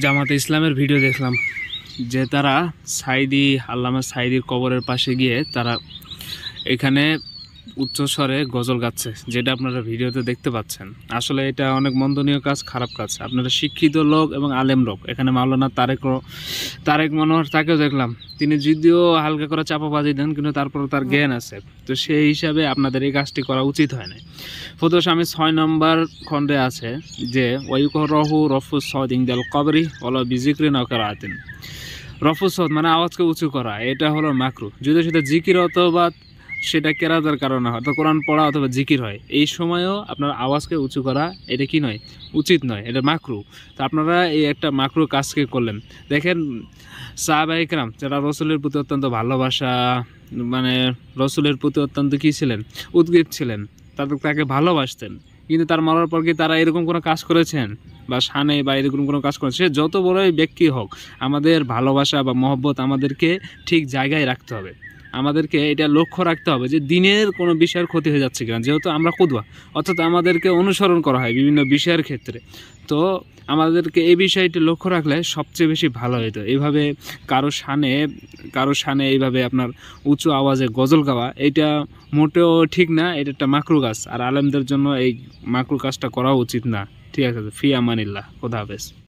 জামাতে ইসলামের ভিডিও দেখলাম যে তারা সাইদি আল্লামা সাইদির কবরের পাশে গিয়ে তারা এখানে উচ্চস্বরে গজল গাচ্ছে, যেটা আপনারা ভিডিওতে দেখতে পাচ্ছেন। আসলে এটা অনেক মন্দনীয় কাজ, খারাপ কাজ। আপনারা শিক্ষিত লোক এবং আলেম লোক, এখানে মাওলানা তারেক মনোহর, তাকেও দেখলাম, তিনি যদিও হালকা করে চাপাবাজি দেন, কিন্তু তারপরে তার জ্ঞান আছে। তো সেই হিসাবে আপনাদের এই কাজটি করা উচিত হয় না। ফতুয়া স্বামী 6 নম্বর খণ্ডে আছে যে ওয়াইকরহু রফু সদিং দেল কবরি ওলা বিজিক্রি নকরাতিন। রফু সদ মানে আওয়াজকে উঁচু করা, এটা হলো মাকরু। যদি সেটা জিকির অথবা সেটা কেরাতের কারণে হয়, তো কোরআন পড়া অথবা জিকির হয়, এই সময়ও আপনার আওয়াজকে উঁচু করা এটা কি নয়, উচিত নয়, এটা মাকরু। তো আপনারা এই একটা মাকরু কাজকে করলেন। দেখেন সাহাবায়ে কেরাম যারা রসুলের প্রতি অত্যন্ত ভালোবাসা, মানে রসুলের প্রতি অত্যন্ত কী ছিলেন, উদ্গ্রীব ছিলেন, তাকে ভালোবাসতেন, কিন্তু তার মরার পর কি তারা এরকম কোনো কাজ করেছেন বা শানে বা এরকম কোনো কাজ করেছে? সে যত বড়ই ব্যক্তি হোক, আমাদের ভালোবাসা বা মহব্বত আমাদেরকে ঠিক জায়গায় রাখতে হবে। আমাদেরকে এটা লক্ষ্য রাখতে হবে যে দিনের কোনো বিষয়ের ক্ষতি হয়ে যাচ্ছে কিনা, যেহেতু আমরা কুদওয়া, অর্থাৎ আমাদেরকে অনুসরণ করা হয় বিভিন্ন বিষয়ের ক্ষেত্রে। তো আমাদেরকে এই বিষয়টি লক্ষ্য রাখলে সবচেয়ে বেশি ভালো হতো। এইভাবে কারো শানে এইভাবে আপনার উঁচু আওয়াজে গজল গাওয়া, এটা মোটেও ঠিক না, এটা একটা মাকরু কাজ। আর আলেমদের জন্য এই মাকরু কাজটা করা উচিত না। ঠিক আছে, ফি আমানিল্লাহ, খোদা হাফেজ।